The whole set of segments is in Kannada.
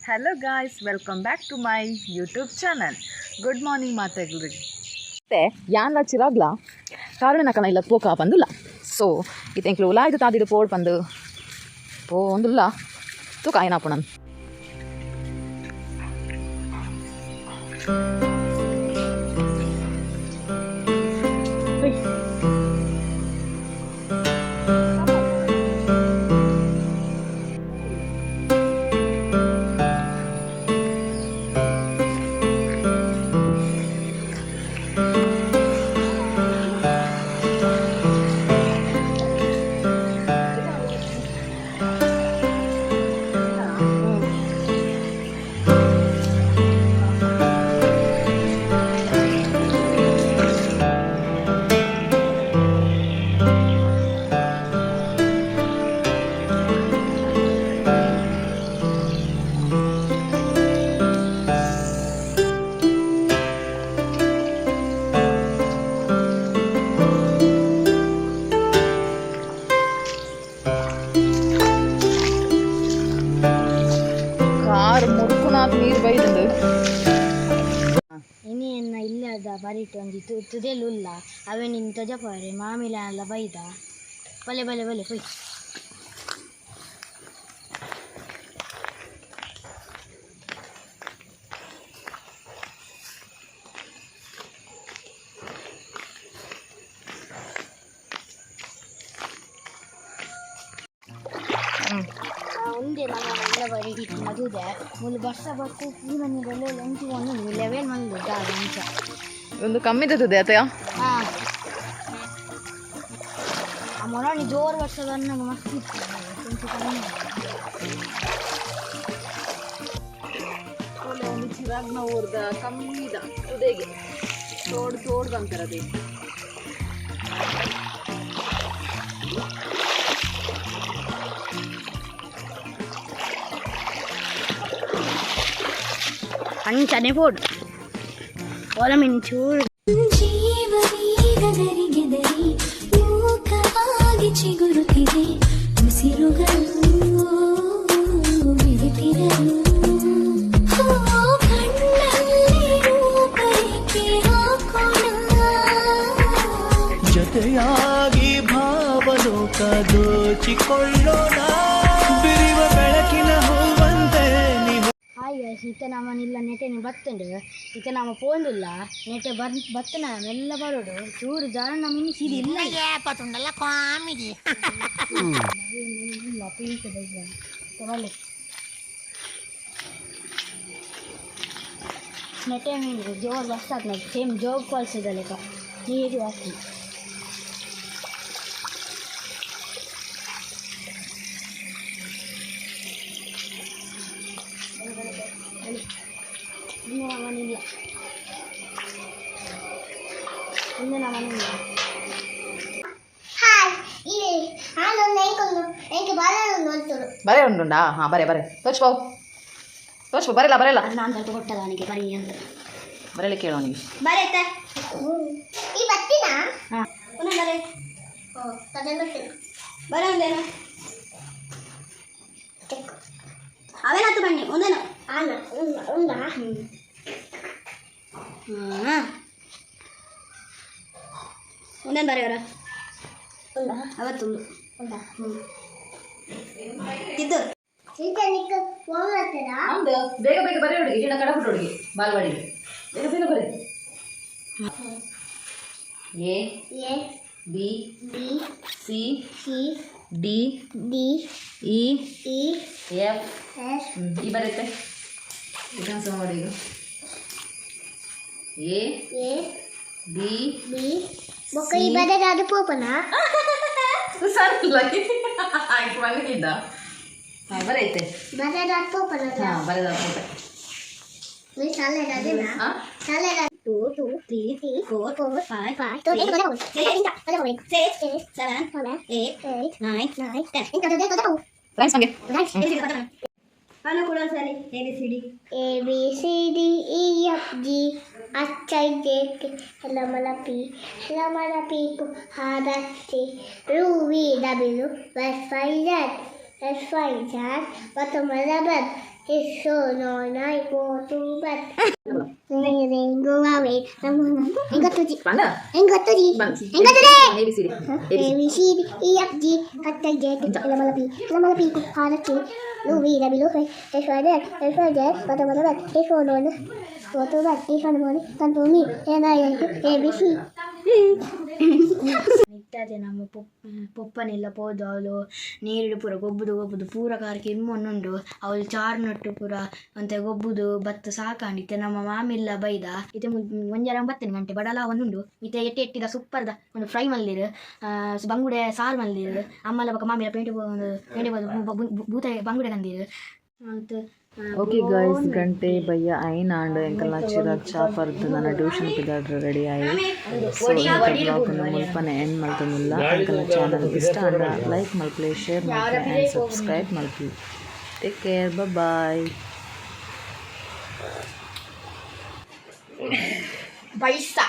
Hello guys, welcome back to my YouTube channel. Good morning ಮಾತೆಗ್ರಿಗೆ. ಮತ್ತೆ ಯಾನ್ಲ ಚಿರಾಗ್ಲ ಕಾರಣ ಕಣ ಇಲ್ಲ ಪೋಕ ಬಂದುಲ್ಲ. ಸೊ ಇತೆಂಕ್ಲು ಉಲಾ ಇದು ತಾದಿಡು ಪೋಡ್ ಬಂದು ಪೋಂದುಲ್ಲ ತೂಕ ಏನಾಪು ನಾನು ನೀರು ಬೈದಂದು ಇನ್ನೇನ ಇಲ್ಲದ ಬರೀಟು ಒಂದಿತ್ತು ತುದೆಲುಲ್ಲ ಅವೇ ನಿನ್ನ ತೊಜಪಾರೆ ಮಾಮಿಲ ಎಲ್ಲ ಬೈದ ಬಲೆ ಬಲೆ ಬಲೆ ಪೊಯ್ ಒಂದೇ ನಮ್ಮ ಎಲ್ಲ ಬರೀ ಮದುವೆ ಮುಳ್ಳು ಬರ್ಸ ಬರ್ಕು ಪೂರನಿಗೆಲ್ಲ ಎಂಟಿಗೊಂಡು ಲೆವೆಲ್ ಮಂದು ಅಂಚ ಒಂದು ಕಮ್ಮಿ ತದೆ ಅತಯ ಹಾಂ ಆ ಮೊರಾಣಿ ಜೋರು ವರ್ಷದ ಅನ್ನಂಗೆ ಮಸ್ತ್ ಇತ್ತು ಒಂದು ಚಿರಾಗ್ನ ಊರ್ದ ಕಮ್ಮಿದ ತುದೆಗೆ ತೋಡ್ದು ಅಂತಾರೆ ಅದೇ ಅಂಚನೆ ಪೋಡು ಹೊಲ ಮಿಂಚೂರು ಜೀವನೀಗದರಿಗೆದರಿ ಮೂಕವಾಗಿ ಚಿಗುರುತ್ತಿದೆ ಉಸಿರುಗಳು ಬಿರುತ್ತಿರಲು ಕಣ್ಣಲ್ಲಿ ರೂಪರೇಖೆ ಹಾಕೋಣ ಜೊತೆಯಾಗಿ ಭಾವಲೋಕ ದೋಚಿಕೊಳ್ಳೋಣ ಬಿರಿವ ಬೆಳಕಿನ ಹೂವಂತೆ ಈತ ನಮ್ಮನಿಲ್ಲ ನೆಟೆ ಬತ್ತುಂಡು ಈತ ನಮ್ಮ ಪೋಂದಿಲ್ಲ ನೆಟೆ ಬತ್ತನ ಮೆಲ್ಲ ಬರೋಡು ಚೂರು ಜಾಣ ನಮ್ಮನ್ನು ಸಿಡಿ ಇಲ್ಲ ಪತ್ತುಂಡಲ್ಲ ಕಾಮಿಡಿ ಇಲ್ಲ ಪೀಸ್ ಬಲ್ಲೆ ನೆಟೆ ಮೀನು ಜೋರು ಬಸ್ತಾತ್ ನೋಡಿ ಸೇಮ್ ಜೋಗ್ ಫಾಲ್ಸ್ ಇದೆ ಲೆಕ್ಕ ನೀರು ಜಾಸ್ತಿ ಇನ್ನು ನಮ್ಮನಿಲ್ಲ ಬರೇ ಉಂಟುಂಡಾ ಹಾಂ ಬರೇ ತೋಚ್ಬೋ ಬರಲ್ಲ ನಾನು ಸ್ವಲ್ಪ ಕೊಟ್ಟದ ಅವನಿಗೆ ಬರೀ ಅಂತ ಬರಲಿ ಕೇಳೋ ನೀವು ಬರತ್ತೆ ಹಾಂ ಬರೋದೇನು ಅವೇನಾಯ್ತು ಬನ್ನಿ ಒಂದೇನು ಒಂದೇನು ಬರೆಯವರ ಅವತ್ತೊಂದು ಇದು ಬೇಗ ಬರೀ ಹುಡುಗಿ ಗಿಡ ಕಡ ಬಿಟ್ಟು ಹುಡುಗಿ ಬಾಲ್ವಾಡಿಗೆ ಬೇಗ ಬರೀ A B C D E F ಈ ಬರುತ್ತೆ ಇದನ್ನು ಮಾಡಿ ಈಗ ಎ ಬಿ ಈ ಬದದ ಅದು ಪೋಪನ ಸರಲ್ಲ ಆಯ್ತು ಮಲಗಿದ್ದ ಹಾಂ ಬರೈತೆ ಬದದ ಅದು ಪೋಪನ ಹಾಂ ಬರದ ಪೋಪ ನೀ ಸಾಲೆ ಅದೇನಾ ಸಾಲೆ 2 2 3 4 4 5 5 to 8 6 7 8 9 10 ಫ್ರೆಂಡ್ಸ್ ಹಂಗೆ ಹಲೋ ಕೂಡ ಸರಿ A B C D E F G ಅಚ್ಚೈದೇಕೆ ಹೆಲಮಲ ಪೀಪು ಹಾದಚ್ಚಿ ರೂವಿ ಡಬಿಲು ಎಸ್ ವೈ ಝಡ್ ಮತ್ತು ಮಲಬದ್ It's so long I go to bed. Go away. Enggatuji. Mana? Enggatuji. Bang. Enggatuji. ABCD. A B C D E F G H I J K L M N O P Q R S T U V W X Y Z What It's so long. Go to bed. It's so long. Come to me. And I A B C. ನಿಟ್ಟದೆ ನಮ್ಮ ಪೊಪ್ಪನೆಲ್ಲ ಪೋದು ಅವಳು ನೀರಿಡು ಪೂರ ಗೊಬ್ಬುದು ಪೂರ ಕಾರಕ್ಕೆ ಇಮ್ಮೊನ್ನುಂಡು ಅವಳು ಚಾರ್ ನಟ್ಟು ಪೂರ ಅಂತ ಗೊಬ್ಬುದು ಬತ್ತ ಸಾಕಾಂಡಿತ್ತೆ ನಮ್ಮ ಮಾಮಿಲ್ಲ ಬೈದ ಇತ್ತೆ ಒಂಜಾರ 9 ಗಂಟೆ ಬಡಲ ಒಂದುಂಡು ಇತ್ತೆ ಎಟ್ಟಿದ ಸೂಪರ್ದ ಒಂದು ಫ್ರೈ ಮಲ್ಲಿರು ಬಂಗುಡೆ ಸಾರು ಮಲ್ಲಿರು ಅಮ್ಮಲ್ಲ ಬಕ್ಕ ಮಾಮಿಲ ಪೇಂಟೆ ಬೂತ ಬಂಗುಡೆ ತಂದಿರು ಮತ್ತು ಓಕೆ ಗೈಸ್ ಗಂಟೆ ಬಯ್ಯ ಐನ್ ಆಂಡ್ ಎಂಕಲ್ನ ಚಿರಾಗ್ ಚಾಪರ್ದು ನನ್ನ ಟ್ಯೂಷನ್ ಪಿದಾಡ್ರು ರೆಡಿ ಆಯಿ ಸೊ ಬ್ಲಾಗ್ನ ಮುಲ್ಪನೆ ಎಂಡ್ ಮಲ್ತೊಂದಿಲ್ಲ ಎಂಕಲ್ನ ಚಾನಲ್ ಇಷ್ಟ ಅಂಡ ಲೈಕ್ ಮಲ್ಪ್ಲಿ ಶೇರ್ ಮಲ್ಪಿ ಆ್ಯಂಡ್ ಸಬ್ಸ್ಕ್ರೈಬ್ ಮಲ್ಪಿ ಟೇಕ್ ಕೇರ್ ಬಾಯ್ ಪೈಸಾ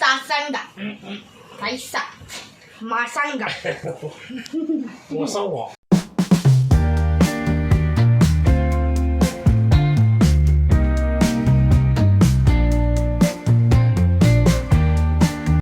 ಸಾಸಂಗ ಪೈಸಾ ಮಾಸಂಗ我上网。